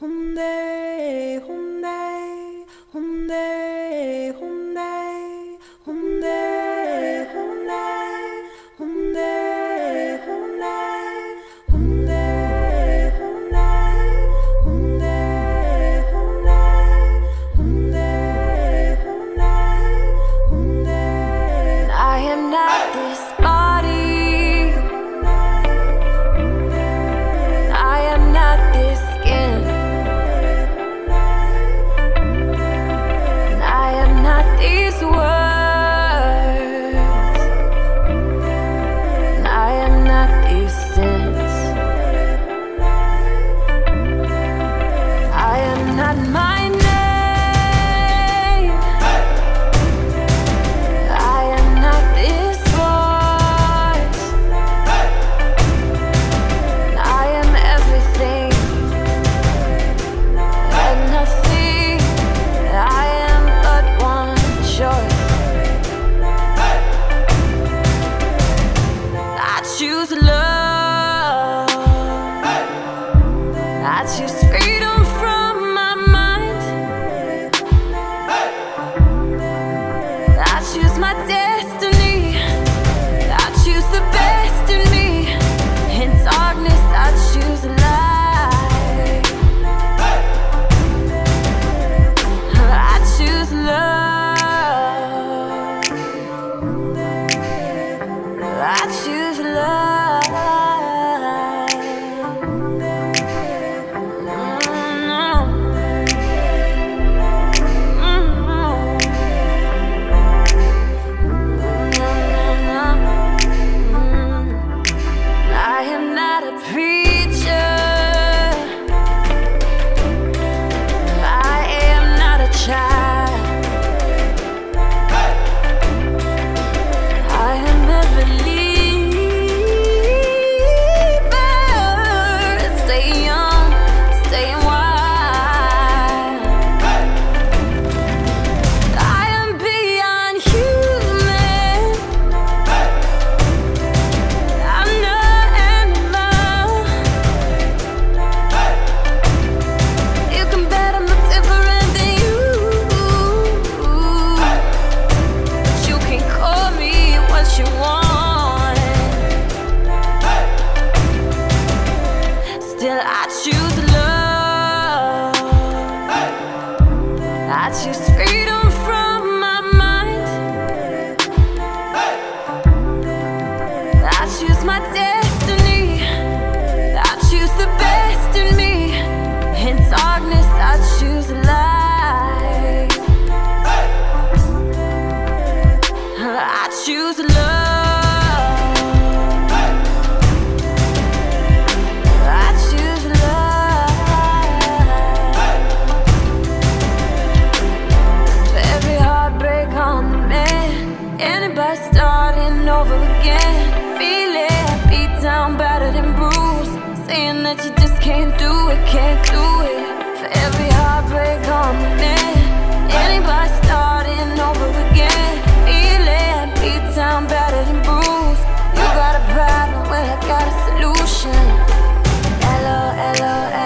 Hyundai, Hyundai, Hyundai, Hyundai, Hyundai, Hyundai, Hyundai, Hyundai, Hyundai, Hyundai, Hyundai, Hyundai, Hyundai, Hyundai. I am not this body. I am not this skin. I am not these words. I am not these sins. I am not my name. I am not this voice. I am everything and nothing. I am but one choice. I choose love. I choose freedom from my mind. I choose my destiny. I choose the best in me. In darkness, I choose light. I choose love. I choose love. I am not a preacher. I am not a child. I am a believer. Stay young, stay wild. I am beyond human. I'm no animal. You can bet I'm not different than you. But you can call me what you want. Still, I choose love. I choose freedom from my mind. I choose my destiny. I choose the best in me. In darkness, I choose light. I choose love. I choose love. For every heartbreak on the man, anybody starting over again. Feel it, beat down, battered and bruised, saying that you just can't do it, can't do it. For every heartbreak on the man, anybody starting over again. Feel it, beat down, battered and bruised. You got a problem, well I got a solution. L-O-L-O-L-O-L-O-V-E.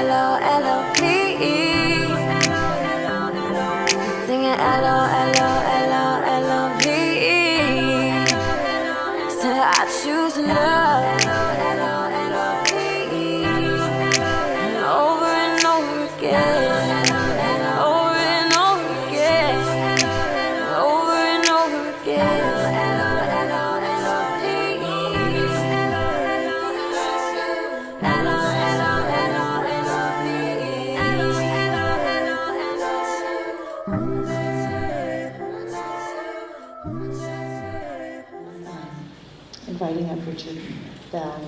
Singing L-O-L-O-L-O-L-O-V-E. Say I choose love. Over and over again. Over and over again. Over and over again. Inviting up Richard Bell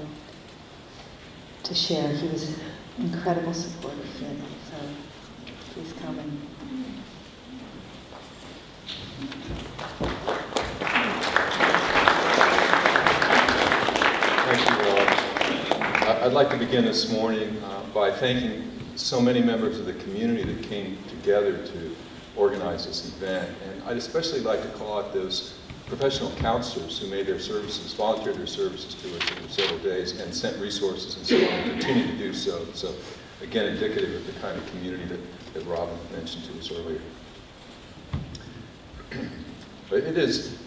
to share. He was an incredible support of Flynn, so please come and Thank you, Rob. I'd like to begin this morning by thanking so many members of the community that came together to organize this event. And I'd especially like to call out those professional counselors who made their services, volunteered their services to us over several days and sent resources and so on, and continue to do so. So again, indicative of the kind of community that Robin mentioned to us earlier. But it is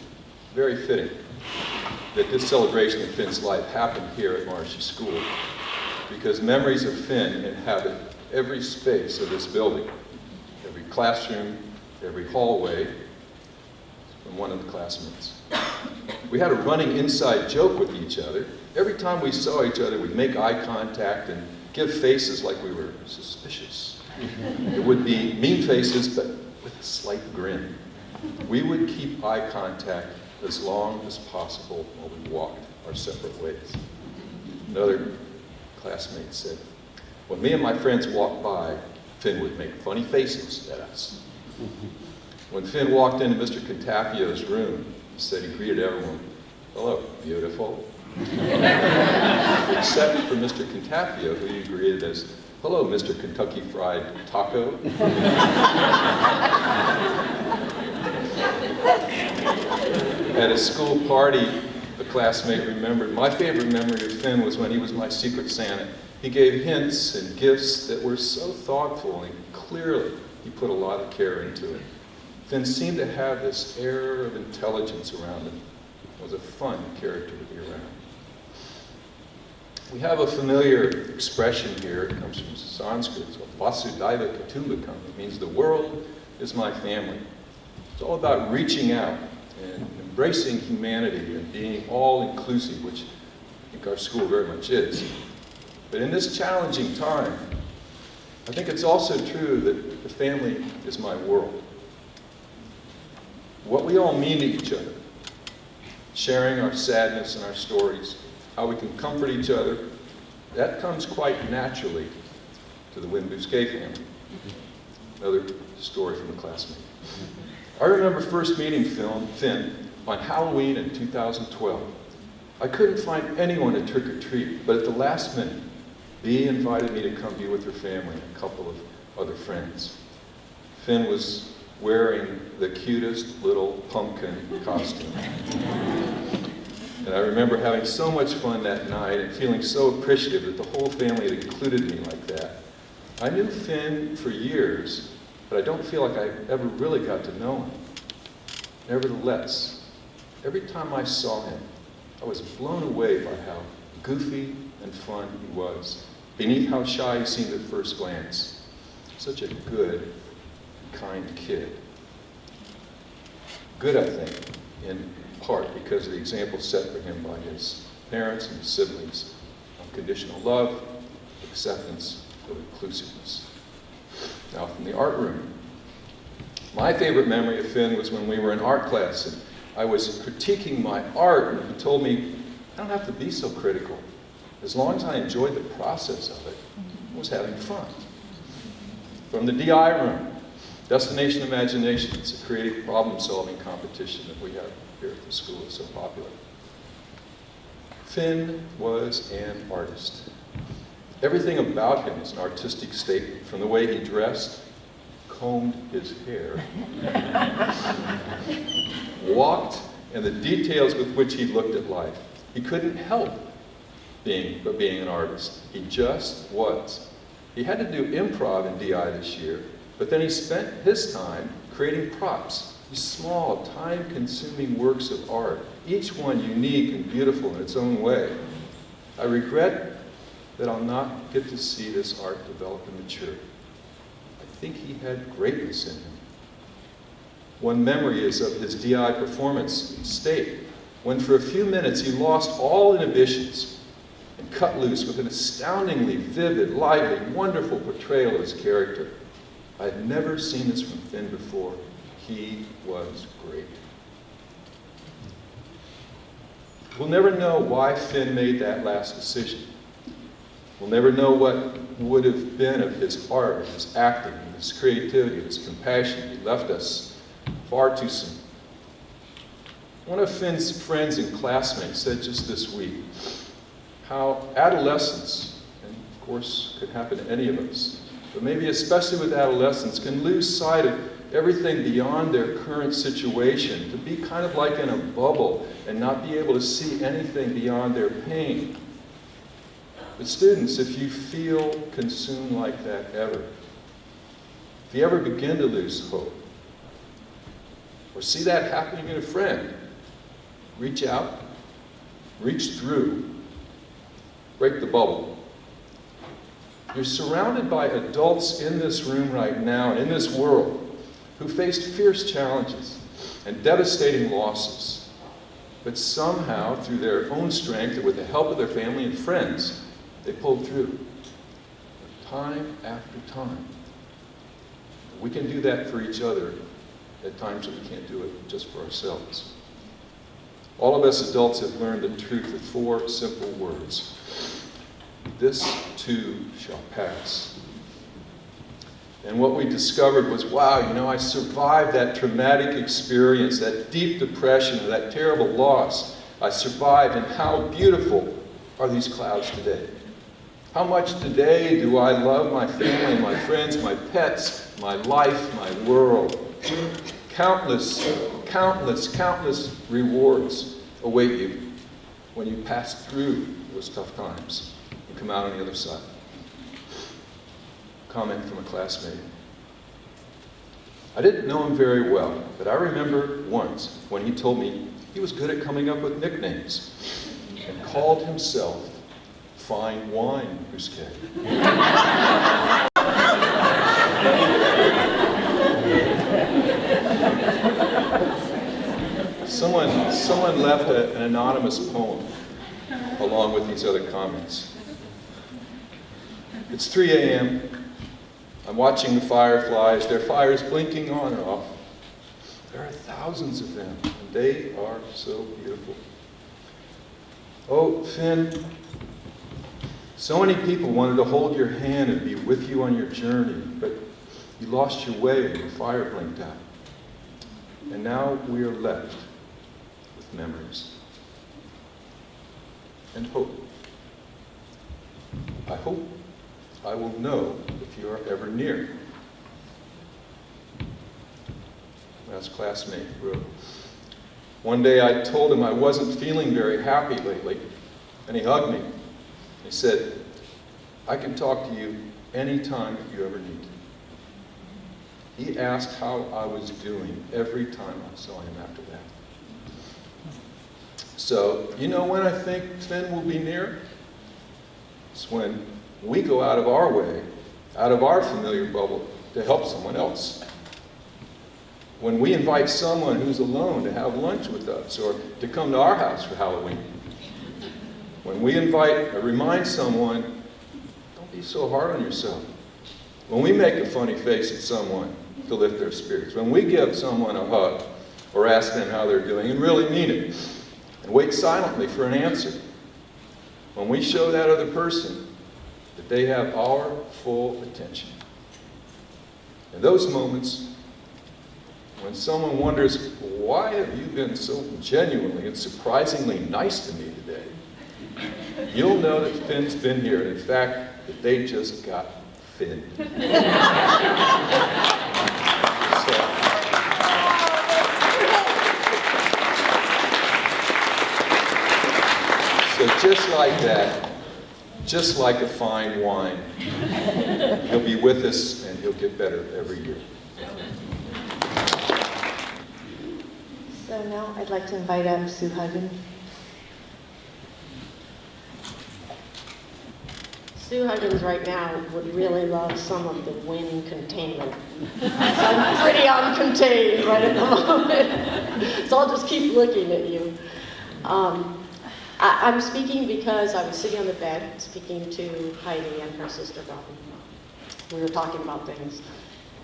very fitting that this celebration of Finn's life happened here at Marsha School, because memories of Finn inhabit every space of this building, every classroom, every hallway, from one of the classmates. We had a running inside joke with each other. Every time we saw each other, we'd make eye contact and give faces like we were suspicious. It would be mean faces, but with a slight grin. We would keep eye contact as long as possible while we walked our separate ways. Another classmate said, when me and my friends walked by, Finn would make funny faces at us. When Finn walked into Mr. Contafio's room, he said he greeted everyone, "Hello, beautiful." Except for Mr. Contafio, who he greeted as, "Hello, Mr. Kentucky Fried Taco." At a school party, a classmate remembered, my favorite memory of Finn was when he was my Secret Santa. He gave hints and gifts that were so thoughtful, and clearly he put a lot of care into it. Finn seemed to have this air of intelligence around him. It was a fun character to be around. We have a familiar expression here. It comes from Sanskrit. It's Vasudhaiva Kutumbakam. It means the world is my family. It's all about reaching out and embracing humanity and being all-inclusive, which I think our school very much is. But in this challenging time, I think it's also true that the family is my world. What we all mean to each other, sharing our sadness and our stories, how we can comfort each other, that comes quite naturally to the Wynn Bousquet family. Another story from a classmate. I remember first meeting Finn on Halloween in 2012. I couldn't find anyone to trick or treat, but at the last minute, Bea invited me to come be with her family and a couple of other friends. Finn was wearing the cutest little pumpkin costume. And I remember having so much fun that night and feeling so appreciative that the whole family had included me like that. I knew Finn for years, but I don't feel like I ever really got to know him. Nevertheless, every time I saw him, I was blown away by how goofy and fun he was, beneath how shy he seemed at first glance. Such a good, kind kid. Good, I think, in part because of the example set for him by his parents and his siblings. Unconditional love, acceptance, and inclusiveness. Now from the art room. My favorite memory of Finn was when we were in art class and I was critiquing my art and he told me, I don't have to be so critical. As long as I enjoyed the process of it, I was having fun. From the DI room, Destination Imagination, it's a creative problem-solving competition that we have here at the school. It's so popular. Finn was an artist. Everything about him was an artistic statement, from the way he dressed, combed his hair, walked, and the details with which he looked at life. He couldn't help being an artist. He just was. He had to do improv in DI this year, but then he spent his time creating props, these small, time-consuming works of art, each one unique and beautiful in its own way. I regret that I'll not get to see this art develop and mature. I think he had greatness in him. One memory is of his DI performance in State, when for a few minutes he lost all inhibitions and cut loose with an astoundingly vivid, lively, wonderful portrayal of his character. I had never seen this from Finn before. He was great. We'll never know why Finn made that last decision. We'll never know what would have been of his art, his acting, his creativity, his compassion. He left us far too soon. One of Finn's friends and classmates said just this week how adolescence, and of course could happen to any of us, but maybe especially with adolescents, can lose sight of everything beyond their current situation, to be kind of like in a bubble and not be able to see anything beyond their pain. But students, if you feel consumed like that ever, if you ever begin to lose hope, or see that happening in a friend, reach out, reach through, break the bubble. You're surrounded by adults in this room right now and in this world who faced fierce challenges and devastating losses. But somehow, through their own strength and with the help of their family and friends, they pulled through. Time after time. We can do that for each other at times that we can't do it just for ourselves. All of us adults have learned the truth of 4 simple words. This too shall pass. And what we discovered was, wow, I survived that traumatic experience, that deep depression, that terrible loss. I survived, and how beautiful are these clouds today. How much today do I love my family, my friends, my pets, my life, my world. Countless rewards await you when you pass through those tough times and come out on the other side. Comment from a classmate. I didn't know him very well, but I remember once when he told me he was good at coming up with nicknames and called himself Fine Wine Bousquet. Someone left an anonymous poem along with these other comments. It's 3 a.m. I'm watching the fireflies. Their fires blinking on and off. There are thousands of them, and they are so beautiful. Oh, Finn, so many people wanted to hold your hand and be with you on your journey, but you lost your way and the fire blinked out. And now we are left with memories and hope. I hope I will know if you are ever near. Last classmate wrote, one day I told him I wasn't feeling very happy lately, and he hugged me. He said, I can talk to you anytime you ever need to. He asked how I was doing every time I saw him after that. So, you know when I think Finn will be near? It's when we go out of our way, out of our familiar bubble, to help someone else. When we invite someone who's alone to have lunch with us or to come to our house for Halloween. When we invite or remind someone, don't be so hard on yourself. When we make a funny face at someone to lift their spirits. When we give someone a hug or ask them how they're doing and really mean it and wait silently for an answer. When we show that other person that they have our full attention. In those moments, when someone wonders, why have you been so genuinely and surprisingly nice to me today? You'll know that Finn's been here, and in fact, that they just got Finn. So just like that, just like a fine wine, he'll be with us and he'll get better every year. So now I'd like to invite up Sue Huggins. Sue Huggins right now would really love some of the wind containment. I'm pretty uncontained right at the moment. So I'll just keep looking at you. I'm speaking because I was sitting on the bed speaking to Heidi and her sister Robin. We were talking about things.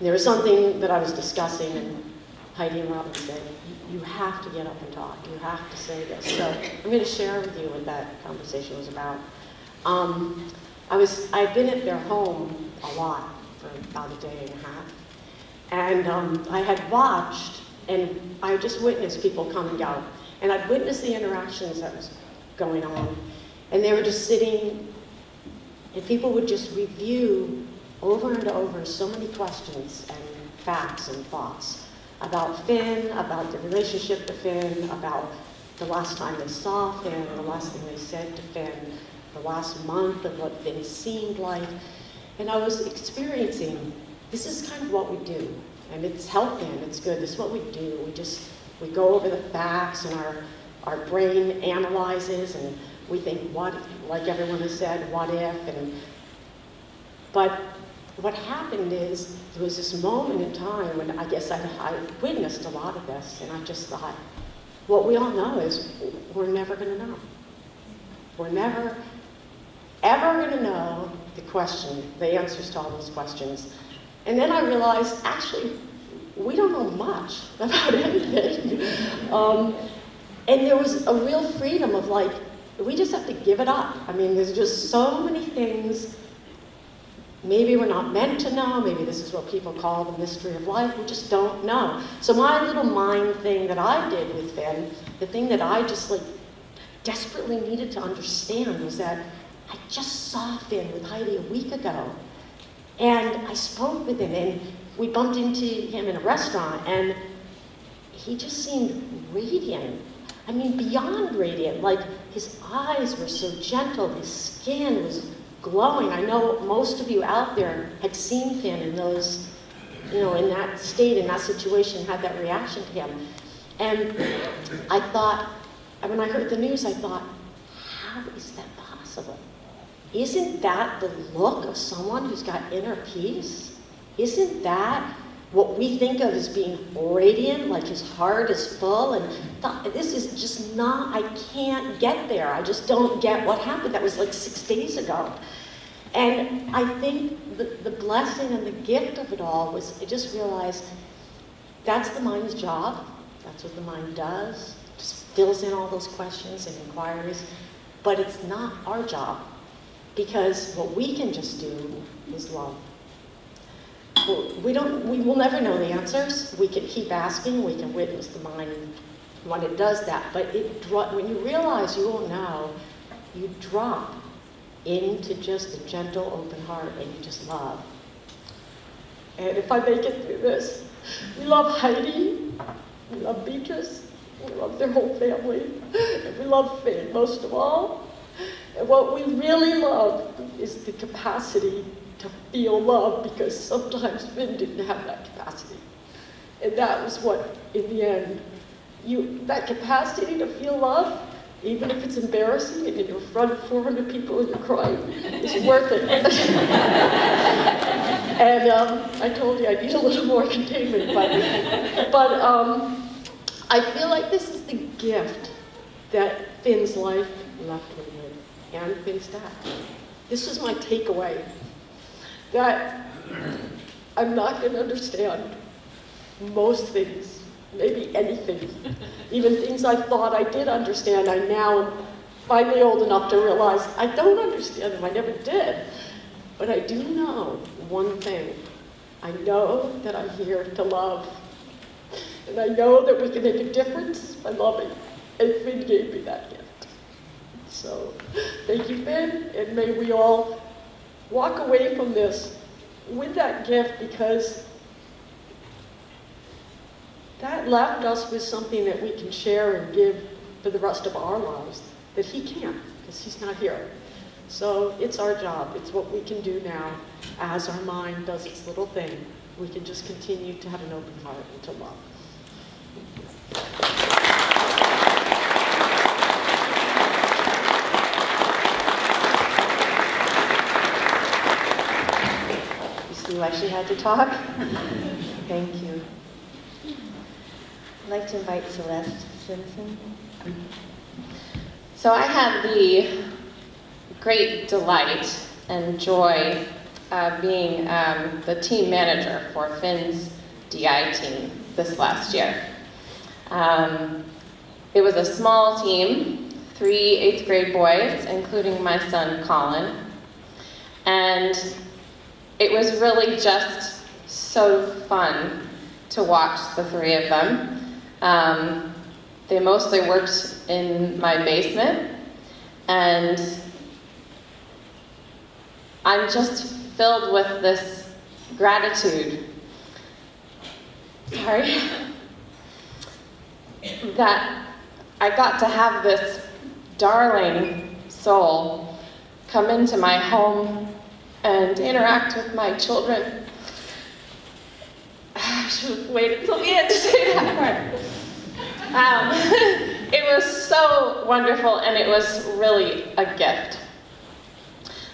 There was something that I was discussing, and Heidi and Robin said, you have to get up and talk. You have to say this. So I'm going to share with you what that conversation was about. I'd been at their home a lot for about a day and a half. And I had watched, and I just witnessed people come and go. And I'd witnessed the interactions that was going on. And they were just sitting, and people would just review over and over so many questions and facts and thoughts about Finn, about the relationship to Finn, about the last time they saw Finn, the last thing they said to Finn. the last month of what things seemed like. And I was experiencing, this is kind of what we do. And it's healthy and it's good. This is what we do. We go over the facts, and our brain analyzes, and we think, what, like everyone has said, what if? But what happened is, there was this moment in time when I guess I witnessed a lot of this, and I just thought, what we all know is we're never going to know. We're never, ever going to know the answers to all those questions. And then I realized, actually, we don't know much about anything. And there was a real freedom of like, we just have to give it up. I mean, there's just so many things. Maybe we're not meant to know. Maybe this is what people call the mystery of life. We just don't know. So my little mind thing that I did with Finn, the thing that I just like desperately needed to understand, was that I just saw Finn with Heidi a week ago. And I spoke with him, and we bumped into him in a restaurant, and he just seemed radiant. I mean, beyond radiant. Like, his eyes were so gentle, his skin was glowing. I know most of you out there had seen Finn in those, in that state, in that situation, had that reaction to him. And I thought, when I heard the news, I thought, how is that possible? Isn't that the look of someone who's got inner peace? Isn't that what we think of as being radiant, like his heart is full? And this is just not, I can't get there. I just don't get what happened. That was like 6 days ago. And I think the blessing and the gift of it all was, I just realized that's the mind's job. That's what the mind does. Just fills in all those questions and inquiries. But it's not our job. Because what we can just do is love. We will never know the answers. We can keep asking, we can witness the mind when it does that. But when you realize you won't know, you drop into just a gentle, open heart, and you just love. And if I make it through this, we love Heidi, we love Beatrice, we love their whole family, and we love Finn most of all. And what we really love is the capacity to feel love, because sometimes Finn didn't have that capacity. And that was what, in the end, that capacity to feel love, even if it's embarrassing and you're in front of 400 people and you're crying, is worth it. And I told you I need a little more containment, but I feel like this is the gift that Finn's life left me with. And Finn's dad. This was my takeaway, that I'm not going to understand most things, maybe anything. Even things I thought I did understand, I now am finally old enough to realize I don't understand them, I never did. But I do know one thing. I know that I'm here to love. And I know that we can make a difference by loving. And Finn gave me that gift. So, thank you, Finn, and may we all walk away from this with that gift, because that left us with something that we can share and give for the rest of our lives that he can't, because he's not here. So it's our job. It's what we can do now as our mind does its little thing. We can just continue to have an open heart and to love. Why she had to talk. Thank you. I'd like to invite Celeste Simpson. So I had the great delight and joy of being the team manager for Finn's DI team this last year. It was a small team, 3 8th grade boys, including my son Colin, and it was really just so fun to watch the 3 of them. They mostly worked in my basement, and I'm just filled with this gratitude. That I got to have this darling soul come into my home and interact with my children. I should have waited till the end to say that part. It was so wonderful, and it was really a gift.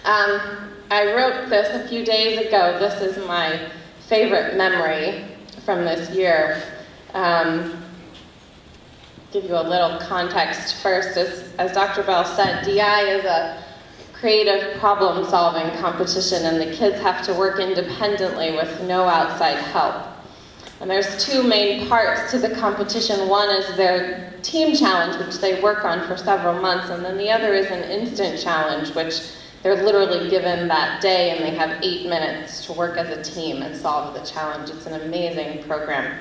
I wrote this a few days ago. This is my favorite memory from this year. Give you a little context first. As Dr. Bell said, DI is a creative problem-solving competition, and the kids have to work independently with no outside help. And there's two main parts to the competition. One is their team challenge, which they work on for several months, and then the other is an instant challenge, which they're literally given that day, and they have 8 minutes to work as a team and solve the challenge. It's an amazing program.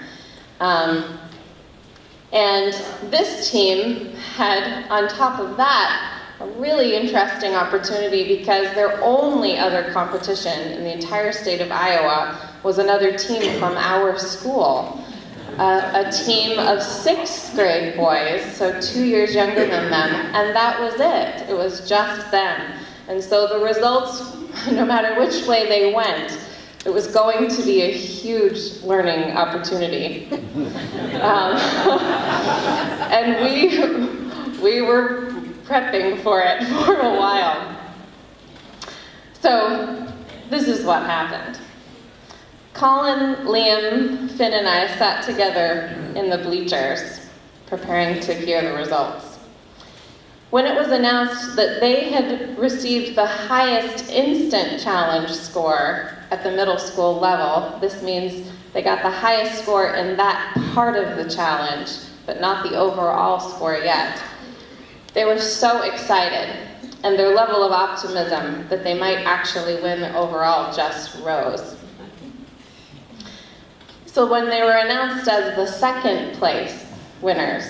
And this team had, on top of that, a really interesting opportunity because their only other competition in the entire state of Iowa was another team from our school. A team of 6th grade boys, so 2 years younger than them, and that was it. It was just them. And so the results, no matter which way they went, it was going to be a huge learning opportunity. And we were prepping for it for a while. So this is what happened. Colin, Liam, Finn, and I sat together in the bleachers, preparing to hear the results. When it was announced that they had received the highest instant challenge score at the middle school level, this means they got the highest score in that part of the challenge, but not the overall score yet. They were so excited, and their level of optimism that they might actually win overall just rose. So when they were announced as the second place winners,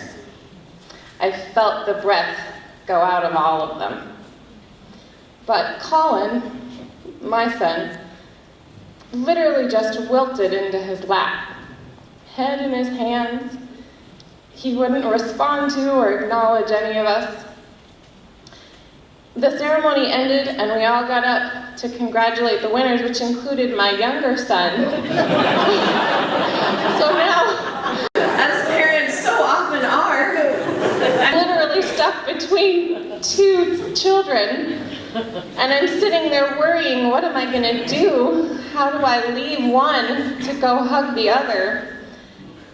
I felt the breath go out of all of them. But Colin, my son, literally just wilted into his lap, head in his hands. He wouldn't respond to or acknowledge any of us. The ceremony ended, and we all got up to congratulate the winners, which included my younger son. So now, as parents so often are, I'm literally stuck between two children, and I'm sitting there worrying, what am I going to do? How do I leave one to go hug the other?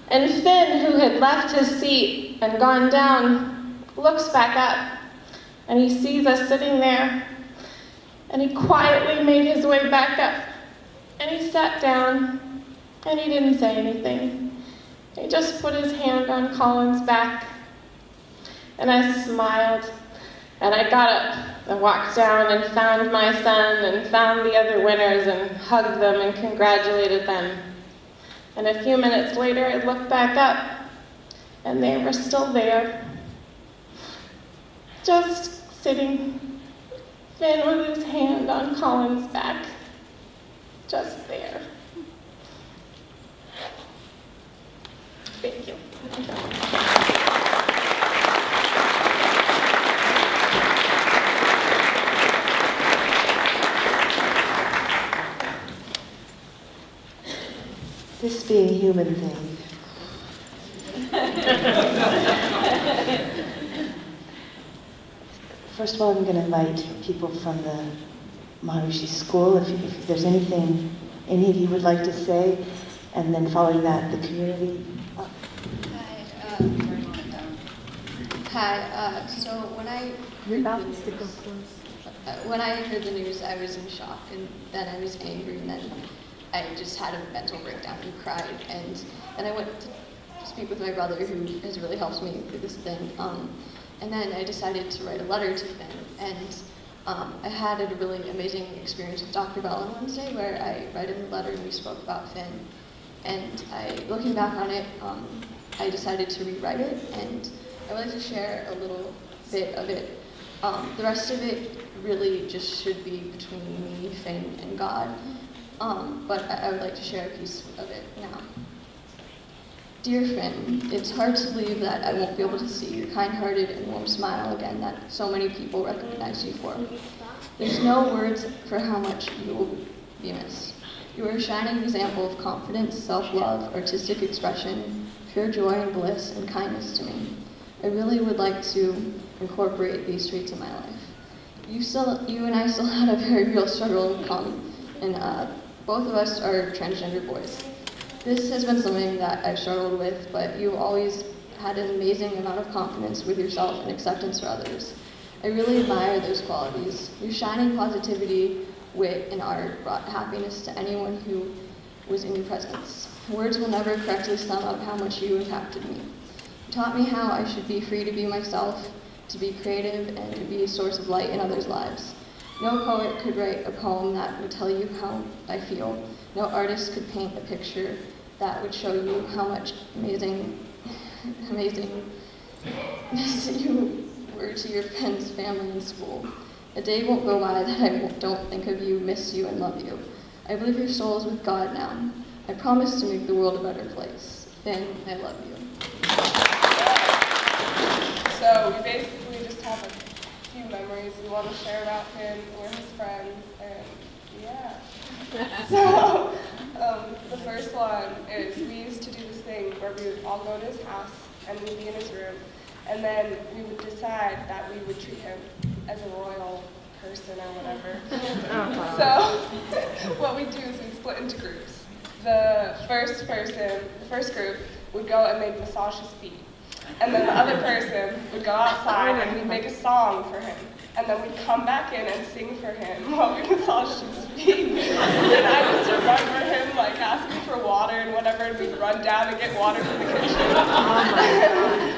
And Finn, who had left his seat and gone down, looks back up, and he sees us sitting there, and he quietly made his way back up, and he sat down, and he didn't say anything. He just put his hand on Colin's back, and I smiled, and I got up and walked down and found my son and found the other winners and hugged them and congratulated them. And a few minutes later, I looked back up, and they were still there, just sitting, Finn with his hand on Colin's back, just there. Thank you. This being a human thing. First of all, I'm going to invite people from the Maharishi School, if there's anything any of you would like to say, and then following that, the community. Hi. So when I heard the news, I was in shock, and then I was angry, and then I just had a mental breakdown and cried, and then I went to speak with my brother, who has really helped me through this thing. And then I decided to write a letter to Finn, and I had a really amazing experience with Dr. Bell on Wednesday, where I read him the letter and we spoke about Finn. And looking back on it, I decided to rewrite it, and I would like to share a little bit of it. The rest of it really just should be between me, Finn, and God. But I would like to share a piece of it now. Dear Finn, it's hard to believe that I won't be able to see your kind-hearted and warm smile again that so many people recognize you for. There's no words for how much you will be missed. You are a shining example of confidence, self-love, artistic expression, pure joy and bliss, and kindness to me. I really would like to incorporate these traits in my life. You and I still had a very real struggle in common, and both of us are transgender boys. This has been something that I've struggled with, but you've always had an amazing amount of confidence with yourself and acceptance for others. I really admire those qualities. Your shining positivity, wit, and art brought happiness to anyone who was in your presence. Words will never correctly sum up how much you impacted me. You taught me how I should be free to be myself, to be creative, and to be a source of light in others' lives. No poet could write a poem that would tell you how I feel. No artist could paint a picture that would show you how much amazing you were to your friends, family, and school. A day won't go by that I don't think of you, miss you, and love you. I believe your soul is with God now. I promise to make the world a better place. Finn, I love you. So we basically just have a few memories we want to share about him. We're his friends, and yeah. So the first one is we used to do this thing where we would all go to his house and we'd be in his room, and then we would decide that we would treat him as a royal person or whatever. So what we do is we split into groups. The first group would go and they'd massage his feet. And then the other person would go outside and we'd make a song for him. And then we'd come back in and sing for him while we massaged his feet. And I just remember him like asking for water and whatever, and we'd run down and get water from the kitchen.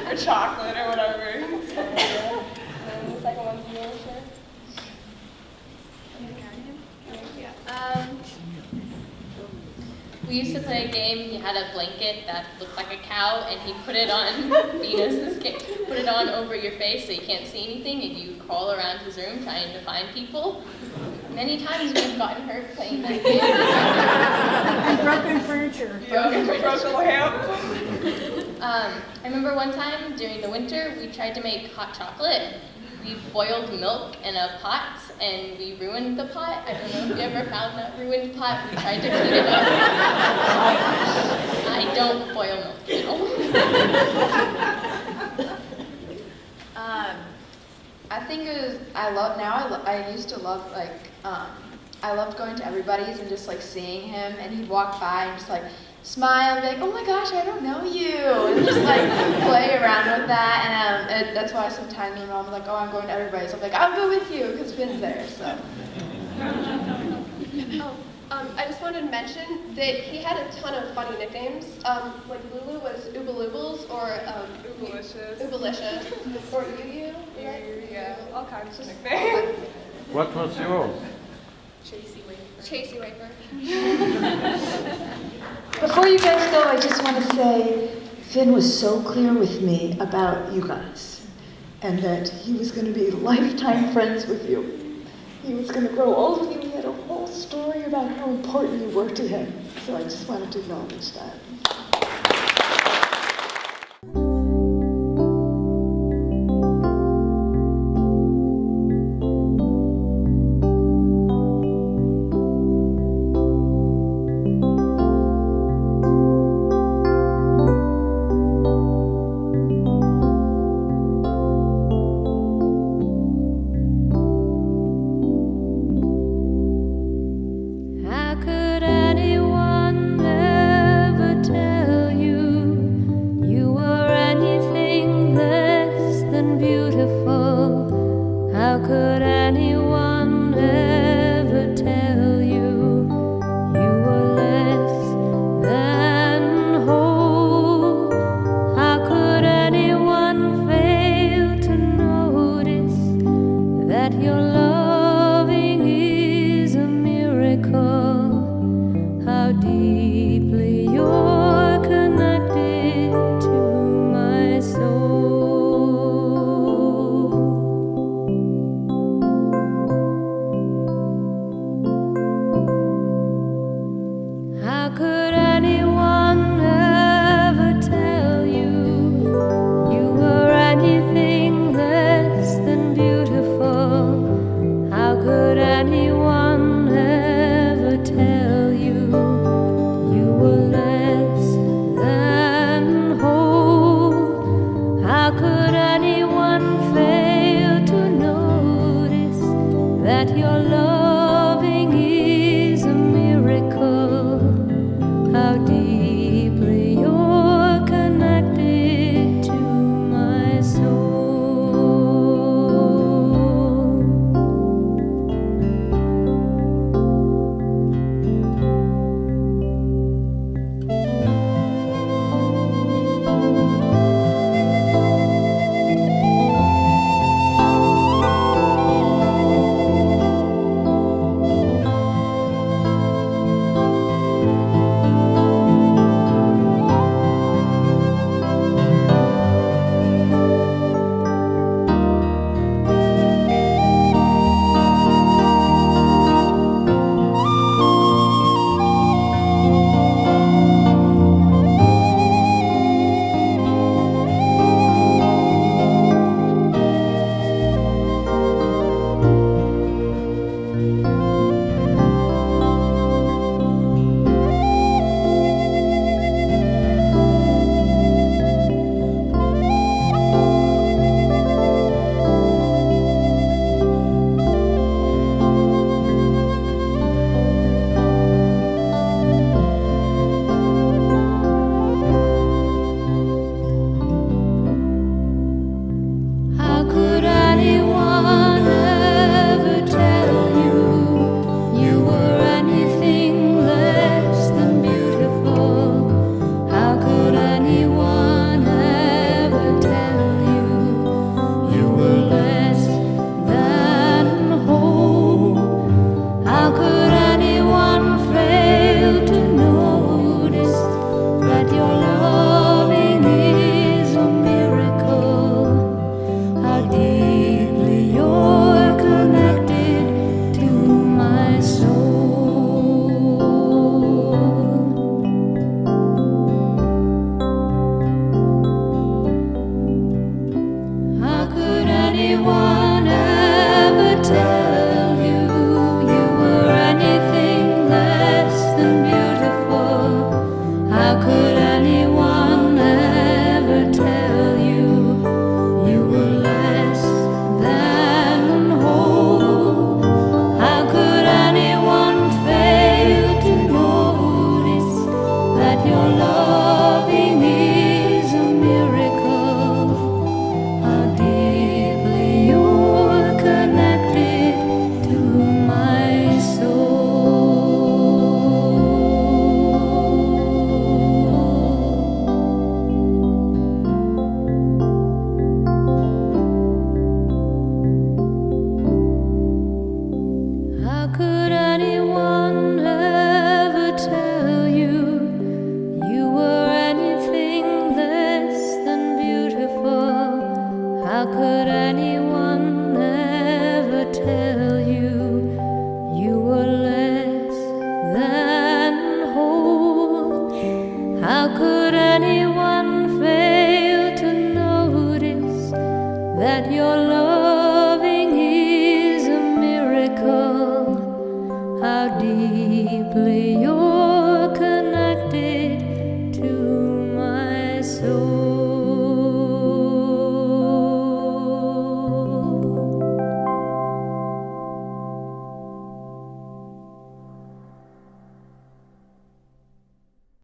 Or chocolate or whatever. So, yeah. And then the second one's you want to share? We used to play a game. He had a blanket that looked like a cow, and he put it on Venus. Put it on over your face so you can't see anything, and you crawl around his room trying to find people. Many times we've gotten hurt playing that game. And broken furniture. Broken lamp. I remember one time during the winter, we tried to make hot chocolate. We boiled milk in a pot, and we ruined the pot. I don't know if you ever found that ruined pot. We tried to clean it up. I don't boil milk, you know. I think it was, I used to love, I loved going to everybody's and just, seeing him, and he'd walk by and just, smile and be like, oh my gosh, I don't know you, and just, play around with that, and that's why sometimes my mom was like, oh, I'm going to everybody's, I'm like, I'll go with you, because Finn's there, so. I just wanted to mention that he had a ton of funny nicknames. Like Lulu was Oobaloobles or Oobalicious. Or Yu-Yu. Yeah, all kinds of nicknames. What was yours? Chasey Wafer. Before you guys go, I just want to say Finn was so clear with me about you guys and that he was going to be lifetime friends with you. He was going to grow old with you. He had a whole story about how important you were to him. So I just wanted to acknowledge that. How could anyone ever tell you you were anything less than beautiful? How could anyone ever tell you you were less than whole? How could anyone fail to notice that your loving is a miracle? How deeply you're connected to my soul. How could anyone ever tell you you were anything less than beautiful? How could that your loving is a miracle. How deeply you're connected to my soul. How could anyone ever tell you you were anything less than beautiful? How could anyone ever tell you you were less than whole? How could anyone fail to notice that your loving is a miracle? How deeply